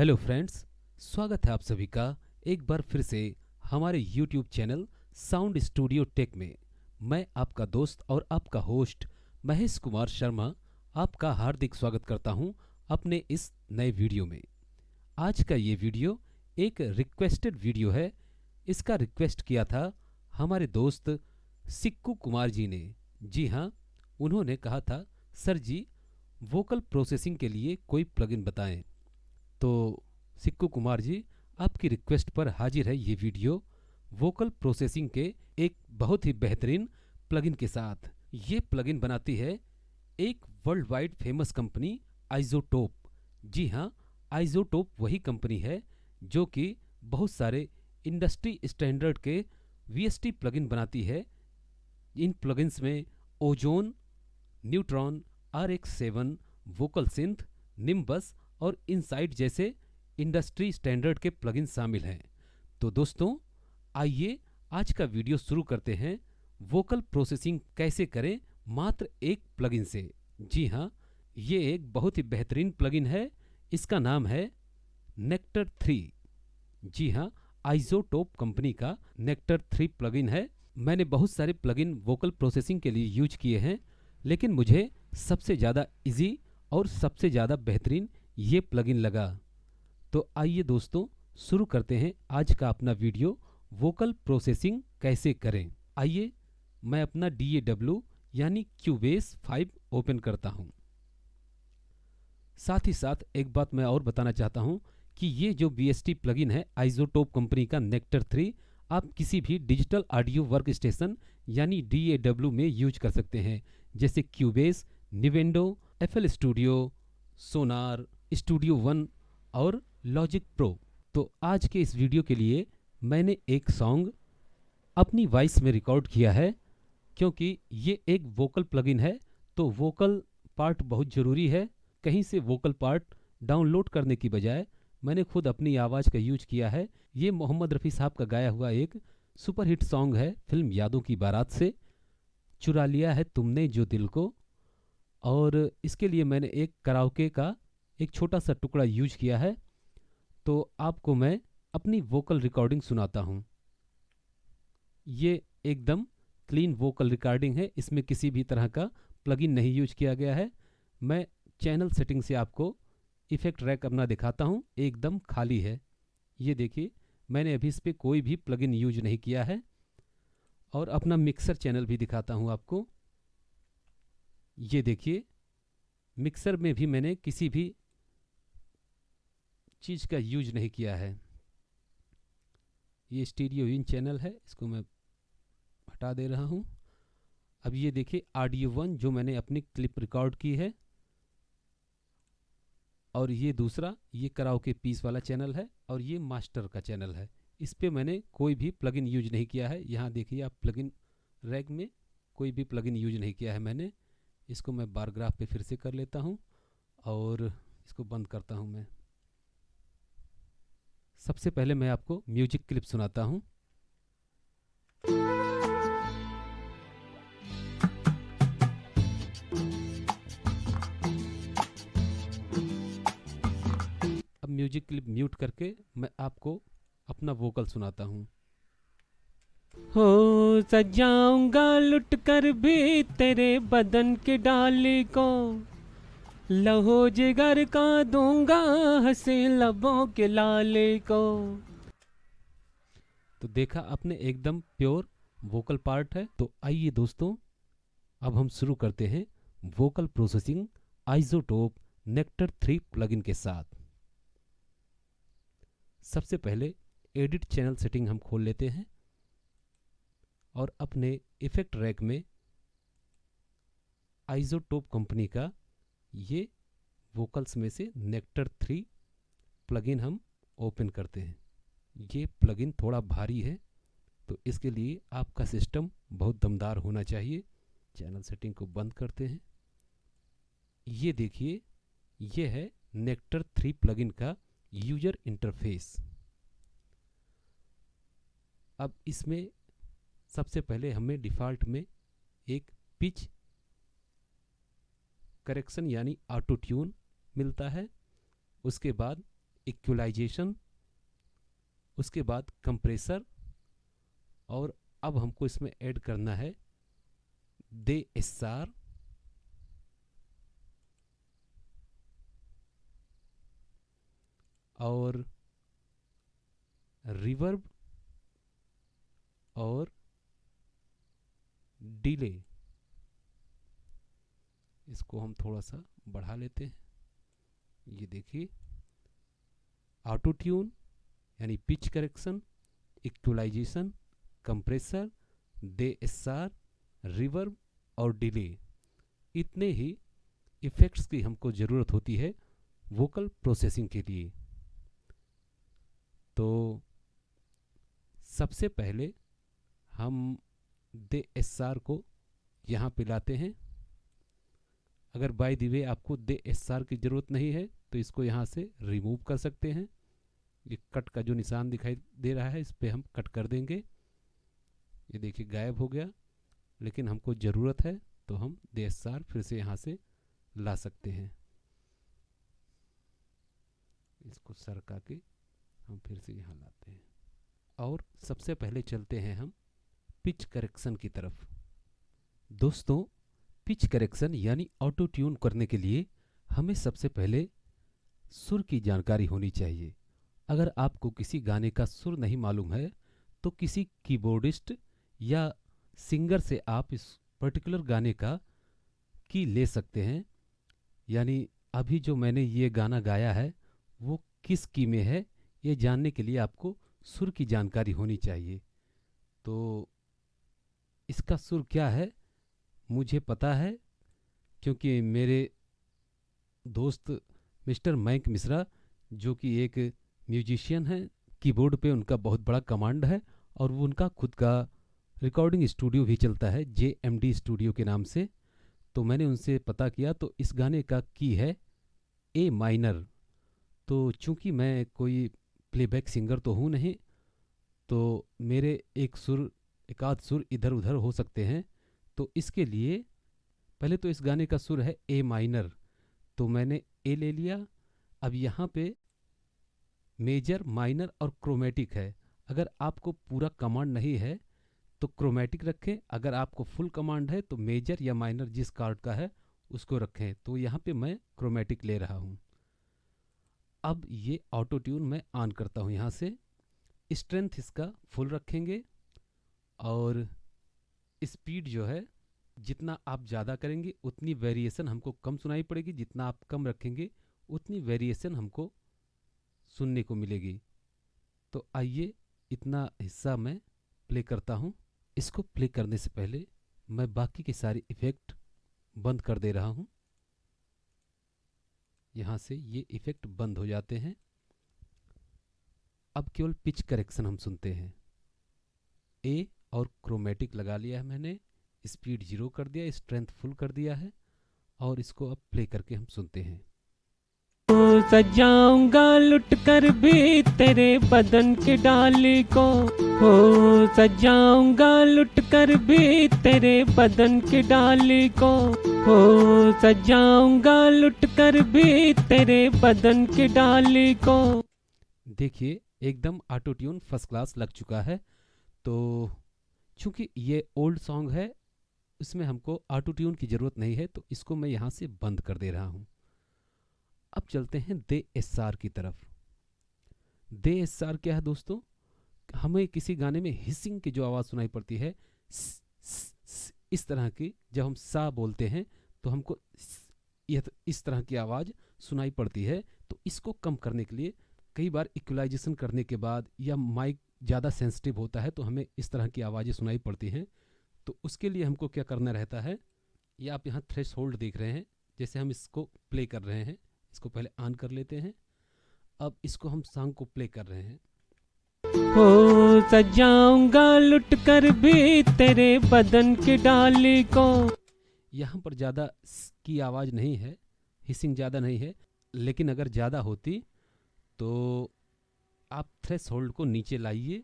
Hello friends, स्वागत है आप सभी का एक बार फिर से हमारे YouTube channel sound studio tech में। मैं आपका दोस्त और आपका होस्ट महेश कुमार शर्मा आपका हार्दिक स्वागत करता हूं अपने इस नए वीडियो में। आज का ये वीडियो एक रिक्वेस्टेड वीडियो है। इसका रिक्वेस्ट किया था हमारे दोस्त सिक्कू कुमार जी ने। जी हाँ, उन्होंने कहा था सर जी वोकल प्रोसेसिंग के लिए कोई प्लगइन बताएं। तो सिक्कू कुमार जी, आपकी रिक्वेस्ट पर हाजिर है ये वीडियो वोकल प्रोसेसिंग के एक बहुत ही बेहतरीन प्लगइन के साथ। ये प्लगइन बनाती है एक वर्ल्ड वाइड फेमस कंपनी आइज़ोटोप। जी हाँ, आइज़ोटोप वही कंपनी है जो कि बहुत सारे इंडस्ट्री स्टैंडर्ड के वीएसटी प्लगइन बनाती है। इन प्लगइन्स में ozone, neutron, RX7, vocal synth, nimbus और इनसाइट जैसे इंडस्ट्री स्टैंडर्ड के प्लगइन शामिल हैं। तो दोस्तों, आइए आज का वीडियो शुरू करते हैं वोकल प्रोसेसिंग कैसे करें मात्र एक प्लगइन से। जी हाँ, ये एक बहुत ही बेहतरीन प्लगइन है। इसका नाम है नेक्टर 3। जी हाँ, आइज़ोटोप कंपनी का नेक्टर 3 प्लगइन है। मैंने बहुत सारे प्लगइन वोकल प्रोसेसिंग के लिए यूज किए हैं, लेकिन मुझे सबसे ज़्यादा इजी और सबसे ज़्यादा बेहतरीन ये प्लगइन लगा। तो आइए दोस्तों, शुरू करते हैं आज का अपना वीडियो वोकल प्रोसेसिंग कैसे करें। आइए मैं अपना DAW यानी क्यूबेस 5 ओपन करता हूँ। साथ ही साथ एक बात मैं और बताना चाहता हूँ कि ये जो VST प्लगइन है आइज़ोटोप कंपनी का नेक्टर 3, आप किसी भी डिजिटल ऑडियो वर्क स्टेशन यानी DAW में यूज कर सकते हैं, जैसे क्यूबेस, निवेंडो, FL स्टूडियो, सोनार, स्टूडियो वन और लॉजिक प्रो। तो आज के इस वीडियो के लिए मैंने एक सॉन्ग अपनी वॉइस में रिकॉर्ड किया है, क्योंकि ये एक वोकल प्लगइन है तो वोकल पार्ट बहुत ज़रूरी है। कहीं से वोकल पार्ट डाउनलोड करने की बजाय मैंने खुद अपनी आवाज़ का यूज किया है। ये मोहम्मद रफ़ी साहब का गाया हुआ एक सुपरहिट सॉन्ग है फिल्म यादों की बारात से, चुरा लिया है तुमने जो दिल को। और इसके लिए मैंने एक कराओके का एक छोटा सा टुकड़ा यूज किया है। तो आपको मैं अपनी वोकल रिकॉर्डिंग सुनाता हूँ। ये एकदम क्लीन वोकल रिकॉर्डिंग है, इसमें किसी भी तरह का प्लगइन नहीं यूज किया गया है। मैं चैनल सेटिंग से आपको इफेक्ट रैक अपना दिखाता हूँ, एकदम खाली है। ये देखिए, मैंने अभी इस पर कोई भी प्लगइन यूज नहीं किया है। और अपना मिक्सर चैनल भी दिखाता हूँ आपको। ये देखिए, मिक्सर में भी मैंने किसी भी चीज़ का यूज नहीं किया है। ये स्टीरियो इन चैनल है, इसको मैं हटा दे रहा हूँ। अब ये देखिए ऑडियो वन जो मैंने अपनी क्लिप रिकॉर्ड की है, और ये दूसरा ये कराओके पीस वाला चैनल है, और ये मास्टर का चैनल है। इस पे मैंने कोई भी प्लगइन यूज नहीं किया है। यहाँ देखिए आप प्लगइन रैक में कोई भी प्लगइन यूज नहीं किया है मैंने। इसको मैं बार ग्राफ पे फिर से कर लेता हूँ और इसको बंद करता हूँ मैं। सबसे पहले मैं आपको म्यूजिक क्लिप सुनाता हूँ। अब म्यूजिक क्लिप म्यूट करके मैं आपको अपना वोकल सुनाता हूँ। हो सजाऊंगा लुट कर भी तेरे बदन के डाली को, लहो जिगर का दूंगा हंसे लबों के लाले को। तो देखा आपने, एकदम प्योर वोकल पार्ट है। तो आइए दोस्तों, अब हम शुरू करते हैं वोकल प्रोसेसिंग आइज़ोटोप नेक्टर 3 प्लगइन के साथ। सबसे पहले एडिट चैनल सेटिंग हम खोल लेते हैं और अपने इफेक्ट रैक में आइज़ोटोप कंपनी का ये वोकल्स में से नेक्टर 3 प्लगइन हम ओपन करते हैं। ये प्लगइन थोड़ा भारी है, तो इसके लिए आपका सिस्टम बहुत दमदार होना चाहिए। चैनल सेटिंग को बंद करते हैं। ये देखिए, ये है नेक्टर 3 प्लगइन का यूजर इंटरफेस। अब इसमें सबसे पहले हमें डिफ़ॉल्ट में एक पिच करेक्शन यानी ऑटो ट्यून मिलता है। उसके बाद इक्वलाइजेशन, उसके बाद कंप्रेसर, और अब हमको इसमें ऐड करना है DSR, और रिवर्ब और डिले। इसको हम थोड़ा सा बढ़ा लेते हैं। ये देखिए, ऑटो ट्यून यानी pitch correction, equalization, compressor, DSR, reverb और डिले, इतने ही इफ़ेक्ट्स की हमको ज़रूरत होती है वोकल प्रोसेसिंग के लिए। तो सबसे पहले हम DSR को यहाँ पे लाते हैं। अगर बाय द वे आपको DSR की ज़रूरत नहीं है तो इसको यहाँ से रिमूव कर सकते हैं। ये कट का जो निशान दिखाई दे रहा है इस पर हम कट कर देंगे। ये देखिए गायब हो गया, लेकिन हमको ज़रूरत है तो हम DSR फिर से यहाँ से ला सकते हैं। इसको सरका के हम फिर से यहाँ लाते हैं और सबसे पहले चलते हैं हम पिच करेक्शन की तरफ। दोस्तों, पिच करेक्शन यानी ऑटो ट्यून करने के लिए हमें सबसे पहले सुर की जानकारी होनी चाहिए। अगर आपको किसी गाने का सुर नहीं मालूम है तो किसी कीबोर्डिस्ट या सिंगर से आप इस पर्टिकुलर गाने का की ले सकते हैं। यानी अभी जो मैंने ये गाना गाया है वो किस की में है, ये जानने के लिए आपको सुर की जानकारी होनी चाहिए। तो इसका सुर क्या है मुझे पता है, क्योंकि मेरे दोस्त मिस्टर मयंक मिश्रा जो कि एक म्यूजिशियन हैं, कीबोर्ड पे उनका बहुत बड़ा कमांड है और वो उनका खुद का रिकॉर्डिंग स्टूडियो भी चलता है JMD स्टूडियो के नाम से। तो मैंने उनसे पता किया तो इस गाने का की है A माइनर। तो चूंकि मैं कोई प्लेबैक सिंगर तो हूँ नहीं, तो मेरे एक आध सुर इधर उधर हो सकते हैं। तो इसके लिए पहले तो इस गाने का सुर है A माइनर, तो मैंने A ले लिया। अब यहाँ पे मेजर, माइनर और क्रोमेटिक है। अगर आपको पूरा कमांड नहीं है तो क्रोमेटिक रखें, अगर आपको फुल कमांड है तो मेजर या माइनर जिस कार्ड का है उसको रखें। तो यहाँ पे मैं क्रोमेटिक ले रहा हूँ। अब ये ऑटो ट्यून मैं ऑन करता हूँ। यहाँ से स्ट्रेंथ इसका फुल रखेंगे और स्पीड जो है जितना आप ज़्यादा करेंगे उतनी वेरिएशन हमको कम सुनाई पड़ेगी, जितना आप कम रखेंगे उतनी वेरिएशन हमको सुनने को मिलेगी। तो आइए इतना हिस्सा मैं प्ले करता हूँ। इसको प्ले करने से पहले मैं बाकी के सारे इफ़ेक्ट बंद कर दे रहा हूँ। यहाँ से ये इफ़ेक्ट बंद हो जाते हैं। अब केवल पिच करेक्शन हम सुनते हैं। ए और क्रोमेटिक लगा लिया है मैंने, स्पीड 0 कर दिया, स्ट्रेंथ फुल कर दिया है और इसको अब प्ले करके हम सुनते हैं। सजाऊंगा लुट कर भी तेरे बदन के डाली को, हो सजाऊंगा लुट कर भी तेरे बदन के डाली को, हो सजाऊंगा लुट कर भी तेरे बदन के डाली को। देखिए एकदम ऑटो ट्यून फर्स्ट क्लास लग चुका है। तो चूंकि ये ओल्ड सॉन्ग है इसमें हमको ऑटो ट्यून की ज़रूरत नहीं है, तो इसको मैं यहाँ से बंद कर दे रहा हूँ। अब चलते हैं DSR की तरफ। DSR क्या है दोस्तों? हमें किसी गाने में हिसिंग की जो आवाज़ सुनाई पड़ती है इस तरह की, जब हम सा बोलते हैं तो हमको इस तरह की आवाज़ सुनाई पड़ती है। तो इसको कम करने के लिए कई बार इक्वलाइजेशन करने के बाद या माइक ज़्यादा सेंसिटिव होता है तो हमें इस तरह की आवाज़ें सुनाई पड़ती हैं। तो उसके लिए हमको क्या करना रहता है, ये आप यहाँ थ्रेशोल्ड देख रहे हैं, जैसे हम इसको प्ले कर रहे हैं। इसको पहले ऑन कर लेते हैं। अब इसको हम सॉन्ग को प्ले कर रहे हैं। हो सजाऊंगा लुट कर भी तेरे बदन की डाली को। यहाँ पर ज़्यादा की आवाज़ नहीं है, हिसिंग ज़्यादा नहीं है, लेकिन अगर ज़्यादा होती तो आप थ्रेशोल्ड को नीचे लाइए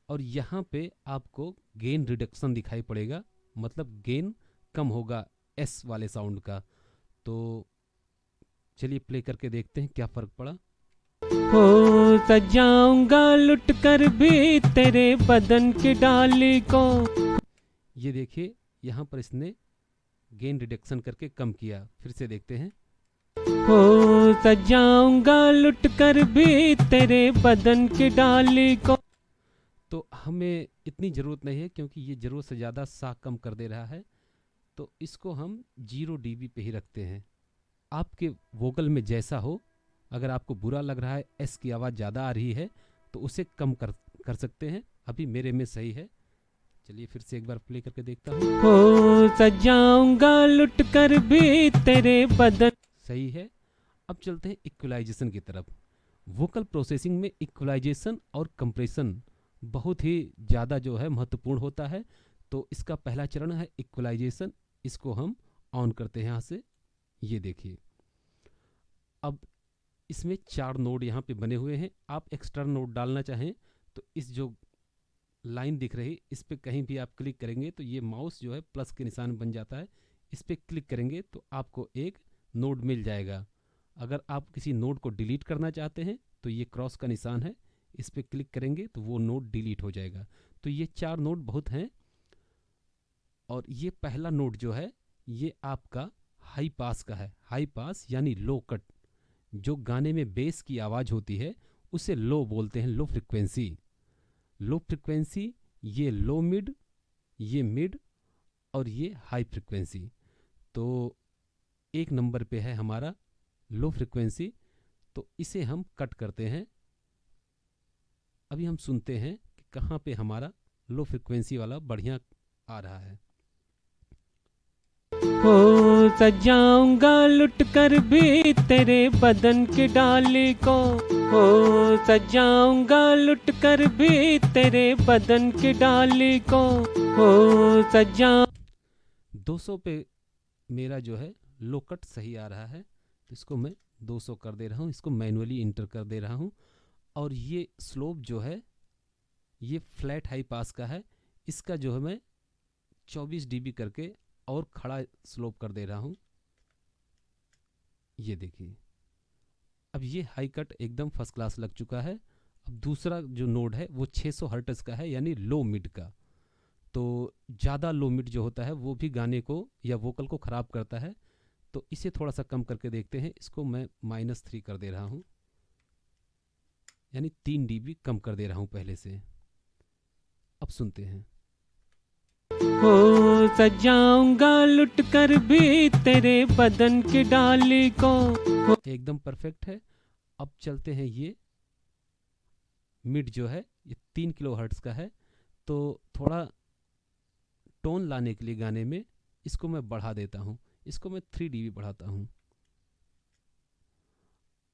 और यहाँ पे आपको गेन रिडक्शन दिखाई पड़ेगा, मतलब गेन कम होगा एस वाले साउंड का। तो चलिए प्ले करके देखते हैं क्या फ़र्क पड़ा। हो सजाऊंगा लुट कर भी तेरे बदन की डाली को। ये देखिए यहाँ पर इसने गेन रिडक्शन करके कम किया। फिर से देखते हैं। हो सजाऊंगा लुट कर भी तेरे बदन की डाली को। तो हमें इतनी ज़रूरत नहीं है क्योंकि ये ज़रूरत से ज़्यादा सा कम कर दे रहा है, तो इसको हम 0 dB पे ही रखते हैं। आपके वोकल में जैसा हो, अगर आपको बुरा लग रहा है, एस की आवाज़ ज़्यादा आ रही है तो उसे कम कर सकते हैं। अभी मेरे में सही है। चलिए फिर से एक बार प्ले करके देखता हूँ। हो सजाऊंगा लुट कर भी तेरे बदन। सही है। अब चलते हैं इक्वलाइजेशन की तरफ। वोकल प्रोसेसिंग में इक्वलाइजेशन और कंप्रेशन बहुत ही ज़्यादा जो है महत्वपूर्ण होता है। तो इसका पहला चरण है इक्वलाइजेशन। इसको हम ऑन करते हैं यहाँ से। ये देखिए अब इसमें 4 नोड यहाँ पे बने हुए हैं। आप एक्स्ट्रा नोड डालना चाहें तो इस जो लाइन दिख रही, इस पे कहीं भी आप क्लिक करेंगे तो ये माउस जो है प्लस के निशान बन जाता है। इस पे क्लिक करेंगे तो आपको एक नोड मिल जाएगा। अगर आप किसी नोड को डिलीट करना चाहते हैं तो ये क्रॉस का निशान है, इस पे क्लिक करेंगे तो वो नोड डिलीट हो जाएगा। तो ये 4 नोड बहुत हैं। और ये पहला नोड जो है ये आपका हाई पास का है। हाई पास यानी लो कट। जो गाने में बेस की आवाज़ होती है उसे लो बोलते हैं, लो फ्रिक्वेंसी। लो फ्रिक्वेंसी, ये लो मिड, ये मिड और ये हाई फ्रिक्वेंसी। तो 1 नंबर पे है हमारा लो फ्रिक्वेंसी, तो इसे हम कट करते हैं। अभी हम सुनते हैं कि कहाँ पे हमारा लो फ्रिक्वेंसी वाला बढ़िया आ रहा है। हो सजाऊंगा लुट कर भी तेरे बदन की डाली को। हो सजाऊंगा लुट कर भी तेरे बदन की डाली को। हो सजा 200 पे मेरा जो है लो कट सही आ रहा है, तो इसको मैं 200 कर दे रहा हूँ। इसको मैनुअली इंटर कर दे रहा हूँ। और ये स्लोप जो है ये फ्लैट हाई पास का है। इसका जो है मैं 24 dB करके और खड़ा स्लोप कर दे रहा हूँ। ये देखिए अब ये हाई कट एकदम फर्स्ट क्लास लग चुका है। अब दूसरा जो नोड है वो 600 हर्ट्ज का है, यानी लो मिड का। तो ज़्यादा लो मिड जो होता है वो भी गाने को या वोकल को ख़राब करता है। तो इसे थोड़ा सा कम करके देखते हैं। इसको मैं -3 कर दे रहा हूँ, यानी 3 dB कम कर दे रहा हूँ पहले से। अब सुनते हैं। हो सजाऊंगा लुट कर भी तेरे बदन की डाली को। एकदम परफेक्ट है। अब चलते हैं, ये मिड जो है ये 3 किलो हर्ट्ज का है। तो थोड़ा टोन लाने के लिए गाने में इसको मैं बढ़ा देता हूँ। इसको मैं 3 dB बढ़ाता हूँ।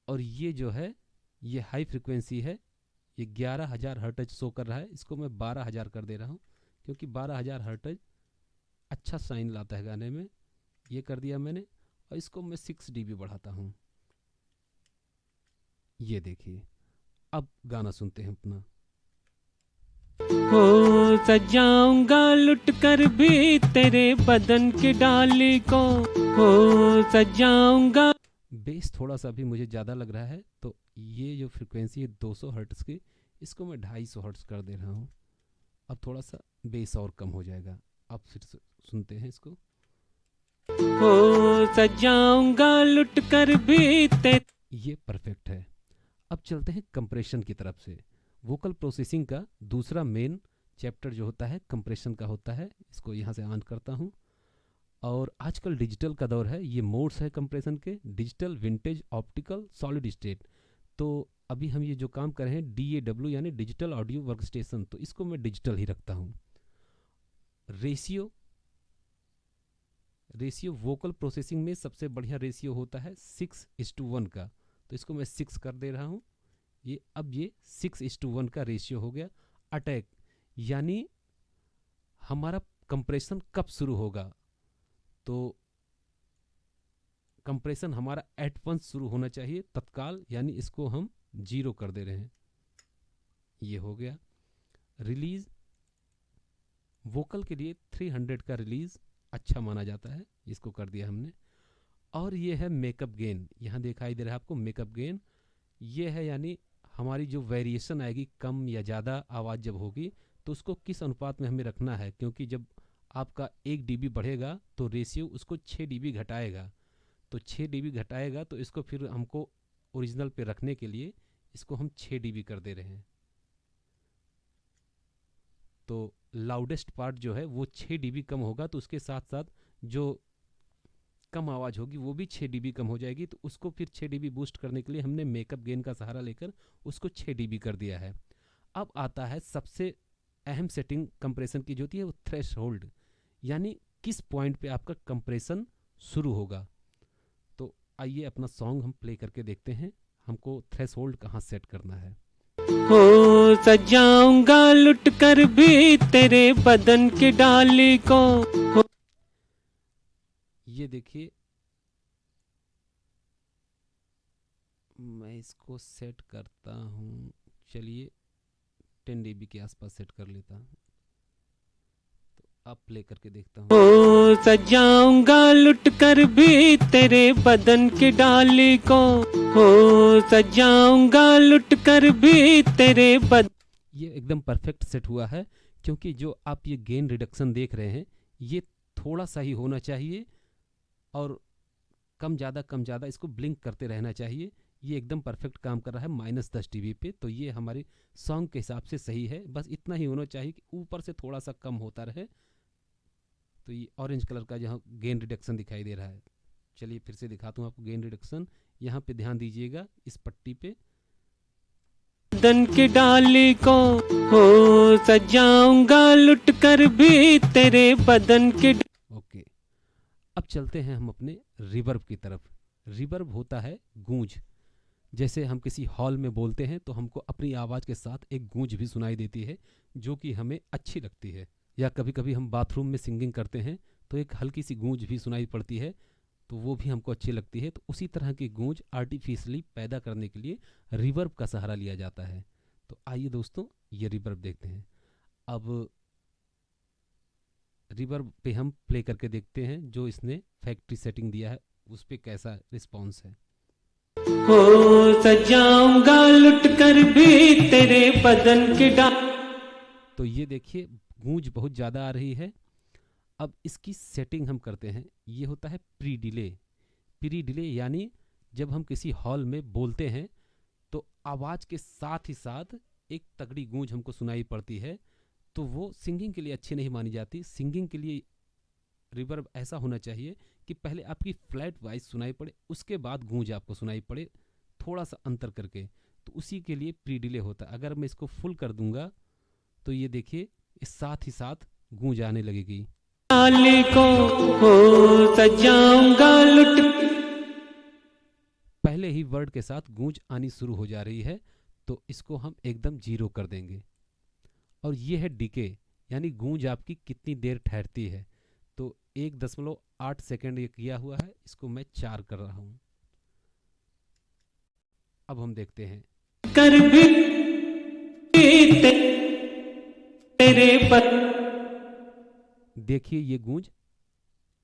और ये जो है ये हाई फ्रिक्वेंसी है, ये 11,000 हर्ट्ज शो कर रहा है। इसको मैं 12,000 कर दे रहा हूँ, क्योंकि 12,000 हर्ट्ज अच्छा साइन लाता है गाने में। ये कर दिया मैंने। और इसको मैं 6 dB बढ़ाता हूँ। ये देखिए अब गाना सुनते हैं अपना। हो सजाऊंगा लुट कर भी तेरे बदन की डाली को। हो सजाऊंगा। बेस थोड़ा सा भी मुझे ज़्यादा लग रहा है, तो ये जो फ्रिक्वेंसी है 200 हर्ट्ज की, इसको मैं 250 हर्ट्ज कर दे रहा हूँ। अब थोड़ा सा बेस और कम हो जाएगा। अब फिर सुनते हैं इसको। हो सजाऊंगा लुट कर भी तेरे। ये परफेक्ट है। अब चलते हैं कंप्रेशन की तरफ से। वोकल प्रोसेसिंग का दूसरा मेन चैप्टर जो होता है कंप्रेशन का होता है। इसको यहाँ से ऑन करता हूँ। और आजकल डिजिटल का दौर है। ये मोड्स है कंप्रेशन के, digital, vintage, optical, solid state. तो अभी हम ये जो काम कर रहे हैं DAW यानी डिजिटल ऑडियो वर्क स्टेशन, तो इसको मैं डिजिटल ही रखता हूँ। रेशियो वोकल प्रोसेसिंग में सबसे बढ़िया रेशियो होता है 6:1 का, तो इसको मैं 6 कर दे रहा हूँ। ये अब ये 6:1 का रेशियो हो गया। अटैक यानी हमारा कंप्रेशन कब शुरू होगा, तो कंप्रेशन हमारा एट वंस शुरू होना चाहिए, तत्काल, यानी इसको हम 0 कर दे रहे हैं। ये हो गया। रिलीज वोकल के लिए 300 का रिलीज अच्छा माना जाता है, इसको कर दिया हमने। और ये है मेकअप गेन, यहाँ दिखाई दे रहा है आपको मेकअप गेन। ये है, यानी हमारी जो वेरिएशन आएगी, कम या ज़्यादा आवाज़ जब होगी तो उसको किस अनुपात में हमें रखना है, क्योंकि जब आपका 1 dB बढ़ेगा तो रेशियो उसको 6 dB घटाएगा। तो 6 dB घटाएगा तो इसको फिर हमको ओरिजिनल पे रखने के लिए इसको हम 6 dB कर दे रहे हैं। तो लाउडेस्ट पार्ट जो है वो 6 dB कम होगा, तो उसके साथ साथ जो कम आवाज़ होगी वो भी 6 dB कम हो जाएगी। तो उसको फिर 6 dB बूस्ट करने के लिए हमने मेकअप गेन का सहारा लेकर उसको 6 dB कर दिया है। अब आता है सबसे अहम सेटिंग कंप्रेशन की जो होती है, वो थ्रेश होल्ड, यानी किस पॉइंट पे आपका कंप्रेशन शुरू होगा। तो आइए अपना सॉन्ग हम प्ले करके देखते हैं हमको थ्रेश होल्ड कहाँ सेट करना है। हो सजाऊंगा लुट कर भी तेरे बदन की डाली को। ये देखिए, मैं इसको सेट करता हूँ, चलिए 10 dB के आसपास सेट कर लेता हूँ। तो अब प्ले करके देखता हूँ। हो सजाऊंगा लुट कर भी तेरे बदन की डाली को। हो सजाऊंगा लुट कर भी तेरे बदन। ये एकदम परफेक्ट सेट हुआ है, क्योंकि जो आप ये गेन रिडक्शन देख रहे हैं ये थोड़ा सा ही होना चाहिए और कम ज़्यादा इसको ब्लिंक करते रहना चाहिए। ये एकदम परफेक्ट काम कर रहा है -10 dB पे। तो ये हमारे सॉन्ग के हिसाब से सही है, बस इतना ही होना चाहिए कि ऊपर से थोड़ा सा कम होता रहे। तो ये ऑरेंज कलर का जहाँ गेन रिडक्शन दिखाई दे रहा है, चलिए फिर से दिखाता हूँ आपको गेन रिडक्शन। यहाँ पे ध्यान दीजिएगा इस पट्टी पे। बदन की डाली को हो सजाऊंगा लुट कर भी तेरे बदन की। ओके, अब चलते हैं हम अपने रिवर्ब की तरफ। रिवर्ब होता है गूंज। जैसे हम किसी हॉल में बोलते हैं तो हमको अपनी आवाज़ के साथ एक गूंज भी सुनाई देती है जो कि हमें अच्छी लगती है। या कभी कभी हम बाथरूम में सिंगिंग करते हैं तो एक हल्की सी गूंज भी सुनाई पड़ती है, तो वो भी हमको अच्छी लगती है। तो उसी तरह की गूंज आर्टिफिशियली पैदा करने के लिए रिवर्ब का सहारा लिया जाता है। तो आइए दोस्तों ये रिवर्ब देखते हैं। अब रिवर्ब पे हम प्ले करके देखते हैं जो इसने फैक्ट्री सेटिंग दिया है उस पे कैसा रिस्पॉन्स है। हो सजाऊंगा लुट कर भी तेरे बदन की डाली। तो ये देखिए गूंज बहुत ज़्यादा आ रही है। अब इसकी सेटिंग हम करते हैं, ये होता है प्री डिले। प्री डिले यानी जब हम किसी हॉल में बोलते हैं तो आवाज़ के साथ ही साथ एक तगड़ी गूंज हमको सुनाई पड़ती है, तो वो सिंगिंग के लिए अच्छी नहीं मानी जाती। सिंगिंग के लिए रिवर्ब ऐसा होना चाहिए कि पहले आपकी फ्लैट वॉइस सुनाई पड़े, उसके बाद गूंज आपको सुनाई पड़े, थोड़ा सा अंतर करके। तो उसी के लिए प्री डिले होता है। अगर मैं इसको फुल कर दूंगा तो ये देखिए इस साथ ही साथ गूंज आने लगेगी। डाली को हो सजाऊंगा लुट। पहले ही वर्ड के साथ गूंज आनी शुरू हो जा रही है, तो इसको हम एकदम 0 कर देंगे। और ये है डिके, यानी गूंज आपकी कितनी देर ठहरती है। तो 1.8 सेकेंड ये किया हुआ है, इसको मैं 4 कर रहा हूं। अब हम देखते हैं कर भी तेरे पर। देखिए ये गूंज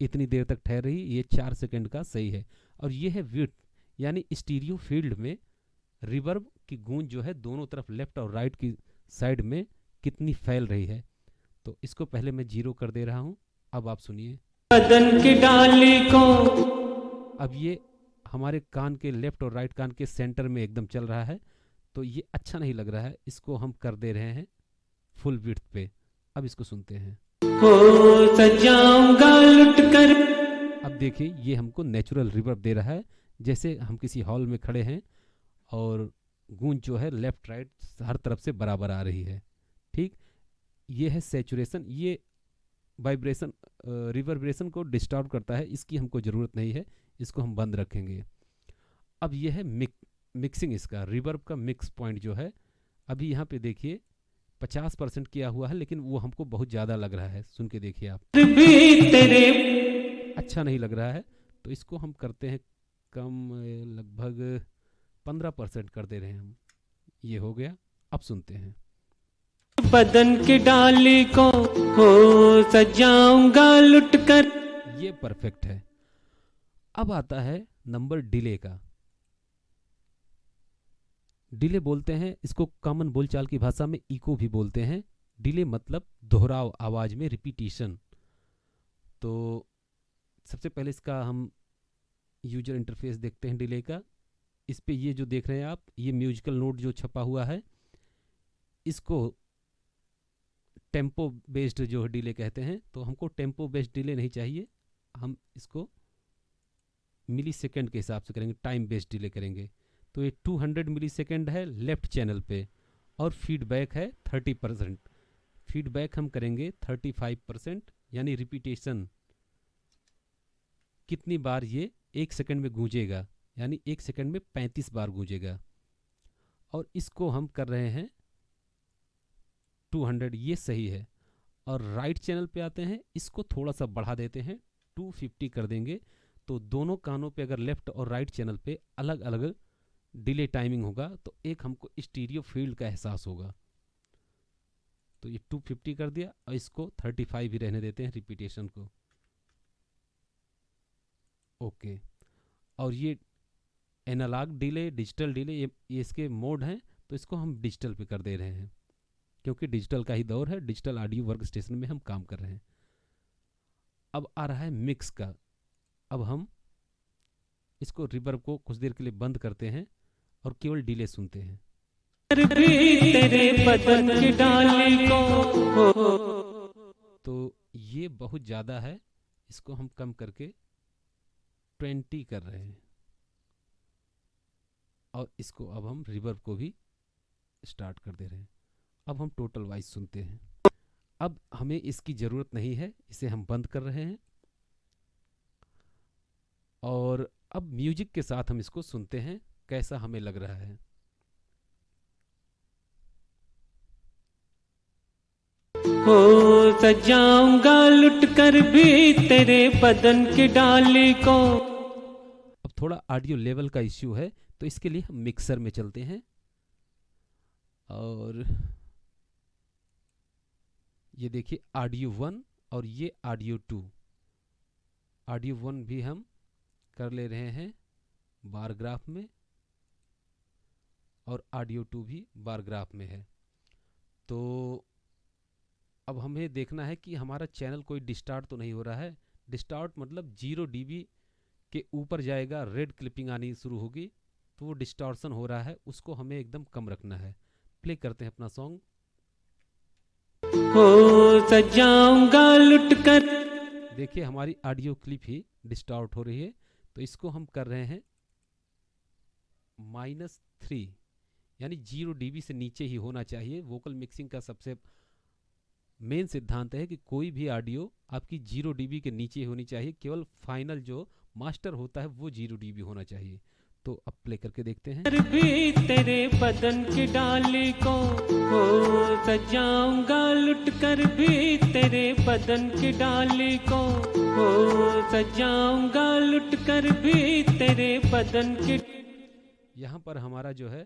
इतनी देर तक ठहर रही, ये 4 सेकेंड का सही है। और ये है विड्थ, यानी स्टीरियो फील्ड में रिवर्ब की गूंज जो है दोनों तरफ लेफ्ट और राइट की साइड में कितनी फैल रही है। तो इसको पहले मैं 0 कर दे रहा हूं। अब आप सुनिए, बदन की डाली को। अब ये हमारे कान के लेफ्ट और राइट कान के सेंटर में एकदम चल रहा है, तो ये अच्छा नहीं लग रहा है। इसको हम कर दे रहे हैं फुल विड्थ पे। अब इसको सुनते हैं। हो सजाऊंगा लुट कर। अब देखिए ये हमको नेचुरल रिवर्ब दे रहा है, जैसे हम किसी हॉल में खड़े हैं और गूंज जो है लेफ्ट राइट हर तरफ से बराबर आ रही है। ठीक, ये है सैचुरेशन। ये वाइब्रेशन रिवर्बरेशन को डिस्टर्ब करता है, इसकी हमको ज़रूरत नहीं है, इसको हम बंद रखेंगे। अब ये है मिक्सिंग, इसका रिवर्ब का मिक्स पॉइंट जो है, अभी यहाँ पे देखिए 50% किया हुआ है, लेकिन वो हमको बहुत ज़्यादा लग रहा है। सुन के देखिए आप, अच्छा नहीं लग रहा है। तो इसको हम करते हैं कम, लगभग 15% कर दे रहे हैं हम। ये हो गया। अब सुनते हैं। बदन की डाली को हो सजाऊंगा लुट कर। ये परफेक्ट है। अब आता है नंबर डिले का। डिले बोलते हैं इसको कॉमन बोलचाल की भाषा में इको भी बोलते हैं। डिले मतलब दोहराव आवाज में, रिपीटिशन। तो सबसे पहले इसका हम यूजर इंटरफेस देखते हैं डिले का। इस पे ये जो देख रहे हैं आप, ये म्यूजिकल नोट जो छपा हुआ है, इसको टेम्पो बेस्ड जो डिले कहते हैं। तो हमको टेम्पो बेस्ड डिले नहीं चाहिए, हम इसको मिली सेकेंड के हिसाब से करेंगे, टाइम बेस्ड डिले करेंगे। तो ये 200 मिली सेकेंड है लेफ्ट चैनल पे, और फीडबैक है 30%। फीडबैक हम करेंगे 35%, यानी रिपीटेशन कितनी बार ये 1 सेकंड में गूंजेगा, यानी 1 सेकंड में 35 बार गूंजेगा। और इसको हम कर रहे हैं 200, ये सही है। और राइट चैनल पे आते हैं, इसको थोड़ा सा बढ़ा देते हैं, 250 कर देंगे। तो दोनों कानों पे अगर लेफ्ट और राइट चैनल पे अलग अलग डिले टाइमिंग होगा तो एक हमको स्टीरियो फील्ड का एहसास होगा। तो ये 250 कर दिया, और इसको 35 भी रहने देते हैं रिपीटेशन को। ओके। और ये एनालॉग डिले, डिजिटल डिले, ये इसके मोड हैं, तो इसको हम डिजिटल पे कर दे रहे हैं, क्योंकि डिजिटल का ही दौर है, डिजिटल ऑडियो वर्क स्टेशन में हम काम कर रहे हैं। अब आ रहा है मिक्स का। अब हम इसको रिवर्ब को कुछ देर के लिए बंद करते हैं और केवल डिले सुनते हैं। तेरे बदन की डाली को। तो ये बहुत ज़्यादा है, इसको हम कम करके 20 कर रहे हैं। और इसको अब हम रिवर्ब को भी स्टार्ट कर दे रहे हैं। अब हम टोटल वाइज सुनते हैं। अब हमें इसकी ज़रूरत नहीं है, इसे हम बंद कर रहे हैं। और अब म्यूजिक के साथ हम इसको सुनते हैं, कैसा हमें लग रहा है। हो सजाऊंगा लुट कर भी तेरे बदन की डाली को। अब थोड़ा ऑडियो लेवल का इश्यू है, तो इसके लिए हम मिक्सर में चलते हैं। और ये देखिए ऑडियो 1 और ये ऑडियो 2। ऑडियो 1 भी हम कर ले रहे हैं बार ग्राफ में, और ऑडियो 2 भी बार ग्राफ में है। तो अब हमें देखना है कि हमारा चैनल कोई डिस्टार्ट तो नहीं हो रहा है। डिस्टार्ट मतलब 0 dB के ऊपर जाएगा, रेड क्लिपिंग आनी शुरू होगी, तो वो डिस्टॉर्शन हो रहा है, उसको हमें एकदम कम रखना है। प्ले करते हैं अपना सॉन्ग। हो सजाऊंगा लुट कर। देखिए हमारी ऑडियो क्लिप ही डिस्टॉर्ट हो रही है, तो इसको हम कर रहे हैं -3, यानी 0 dB से नीचे ही होना चाहिए। वोकल मिक्सिंग का सबसे मेन सिद्धांत है कि कोई भी ऑडियो आपकी 0 dB के नीचे होनी चाहिए, केवल फाइनल जो मास्टर होता है वो 0 dB होना चाहिए। तो अब प्ले करके देखते हैं। भी तेरे बदन की डाली को हो सजाऊंगा लुट कर भी तेरे बदन की डाली को। हो सजाऊंगा लुट कर भी तेरे बदन की। यहाँ पर हमारा जो है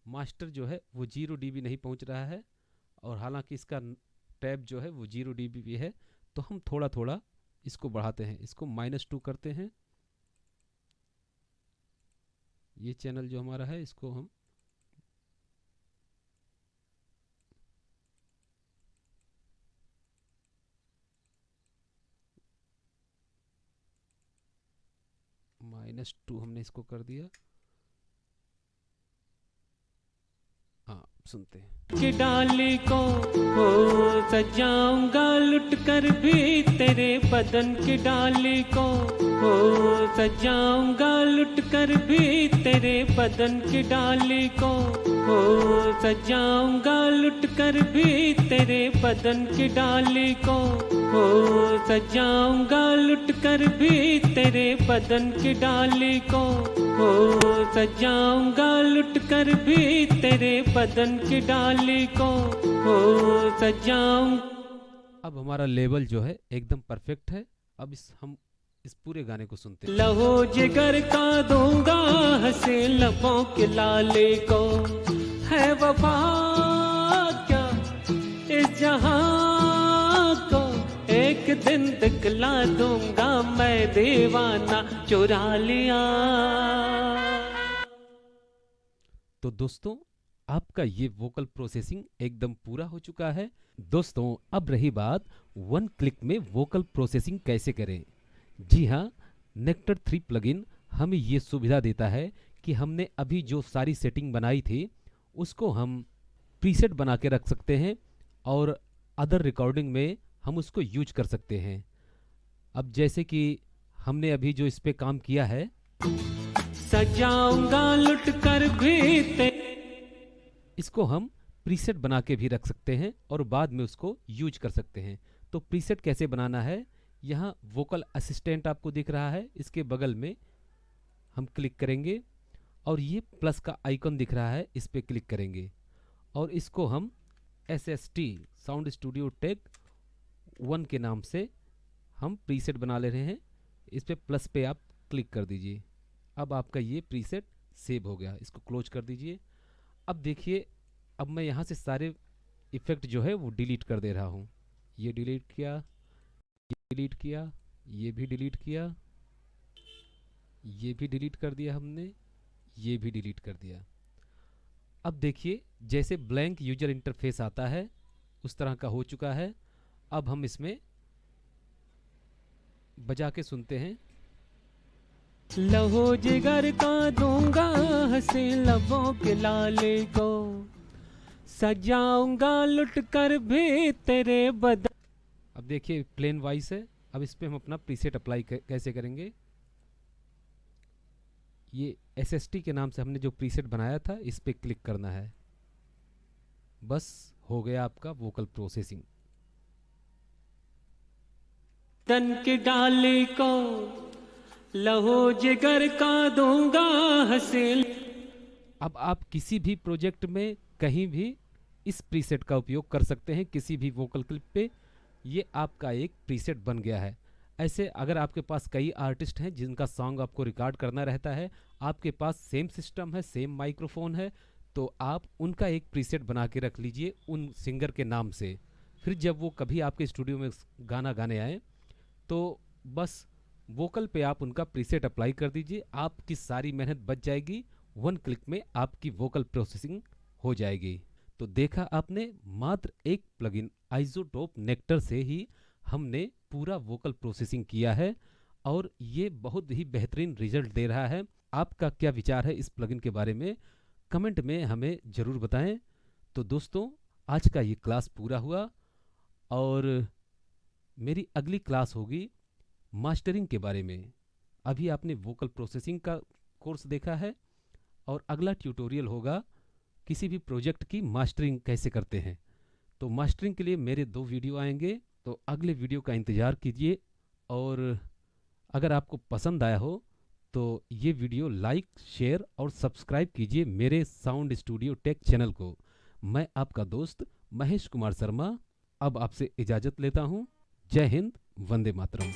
मास्टर जो है वो 0 dB नहीं पहुँच रहा है, और हालांकि इसका टैब जो है वो 0 dB भी है। तो हम थोड़ा थोड़ा इसको बढ़ाते हैं, इसको -2 करते हैं। ये चैनल जो हमारा है इसको हम -2 हमने इसको कर दिया। हाँ, सुनते हैं। की डाली को हो सजाऊंगा लुट कर भी तेरे बदन की डाली को। हो सजाऊंगा लुट कर भी तेरे बदन की डाली को। हो सजाऊंगा लुट कर भी तेरे बदन की डाली को। हो सजाऊंगा लुट कर भी तेरे बदन की डाली को। हो सजाऊंगा लुट कर भी तेरे बदन की डाली को। हो सजाऊं। अब हमारा लेवल जो है एकदम परफेक्ट है। अब हम इस पूरे गाने को सुनते हैं। लहो जिगर का दूंगा हंसे लबों के लाले को। है वफा क्या इस जहां को, एक दिन दिखला दूंगा मैं दीवाना चुरा लिया। तो दोस्तों आपका ये वोकल प्रोसेसिंग एकदम पूरा हो चुका है। दोस्तों अब रही बात वन क्लिक में वोकल प्रोसेसिंग कैसे करें। जी हाँ, नेक्टर 3 प्लगइन हमें ये सुविधा देता है कि हमने अभी जो सारी सेटिंग बनाई थी उसको हम प्रीसेट बना के रख सकते हैं और अदर रिकॉर्डिंग में हम उसको यूज कर सकते हैं। अब जैसे कि हमने अभी जो इस पे काम किया है, सजाऊंगा लुट कर भी इसको हम प्रीसेट बना के भी रख सकते हैं और बाद में उसको यूज कर सकते हैं। तो प्रीसेट कैसे बनाना है, यहाँ वोकल असिस्टेंट आपको दिख रहा है, इसके बगल में हम क्लिक करेंगे और ये प्लस का आइकन दिख रहा है, इस पे क्लिक करेंगे और इसको हम SST साउंड स्टूडियो टेक 1 के नाम से हम प्रीसेट बना ले रहे हैं। इस पे प्लस पे आप क्लिक कर दीजिए। अब आपका ये प्रीसेट सेव हो गया, इसको क्लोज कर दीजिए। अब देखिए, अब मैं यहाँ से सारे इफ़ेक्ट जो है वो डिलीट कर दे रहा हूँ। ये डिलीट किया, ये डिलीट किया, ये भी डिलीट किया, ये भी डिलीट कर दिया हमने, ये भी डिलीट कर दिया। अब देखिए जैसे ब्लैंक यूजर इंटरफेस आता है उस तरह का हो चुका है। अब हम इसमें बजा के सुनते हैं। लहो जिगर का दूंगा हंसे लबों के लाले को, सजाऊंगा लुट कर भी तेरे बदन। अब देखिए प्लेन वॉइस है। अब इस पे हम अपना प्रीसेट अप्लाई कैसे करेंगे। ये SST के नाम से हमने जो प्रीसेट बनाया था इस पे क्लिक करना है। बस हो गया आपका वोकल प्रोसेसिंग। तन के डाले को लहो जिगर का दूंगा हंसे। अब आप किसी भी प्रोजेक्ट में कहीं भी इस प्रीसेट का उपयोग कर सकते हैं, किसी भी वोकल क्लिप पे ये आपका एक प्रीसेट बन गया है। ऐसे अगर आपके पास कई आर्टिस्ट हैं जिनका सॉन्ग आपको रिकॉर्ड करना रहता है, आपके पास सेम सिस्टम है, सेम माइक्रोफोन है, तो आप उनका एक प्रीसेट बना के रख लीजिए उन सिंगर के नाम से। फिर जब वो कभी आपके स्टूडियो में गाना गाने आए तो बस वोकल पे आप उनका प्रीसेट अप्लाई कर दीजिए, आपकी सारी मेहनत बच जाएगी। 1 क्लिक में आपकी वोकल प्रोसेसिंग हो जाएगी। तो देखा आपने, मात्र एक प्लगइन आइसोटोप नेक्टर से ही हमने पूरा वोकल प्रोसेसिंग किया है और ये बहुत ही बेहतरीन रिजल्ट दे रहा है। आपका क्या विचार है इस प्लगइन के बारे में, कमेंट में हमें ज़रूर बताएं। तो दोस्तों आज का ये क्लास पूरा हुआ और मेरी अगली क्लास होगी मास्टरिंग के बारे में। अभी आपने वोकल प्रोसेसिंग का कोर्स देखा है और अगला ट्यूटोरियल होगा किसी भी प्रोजेक्ट की मास्टरिंग कैसे करते हैं। तो मास्टरिंग के लिए मेरे 2 वीडियो आएंगे, तो अगले वीडियो का इंतज़ार कीजिए। और अगर आपको पसंद आया हो तो ये वीडियो लाइक, शेयर और सब्सक्राइब कीजिए मेरे साउंड स्टूडियो टेक चैनल को। मैं आपका दोस्त महेश कुमार शर्मा अब आपसे इजाज़त लेता हूँ। जय हिंद, वंदे मातरम।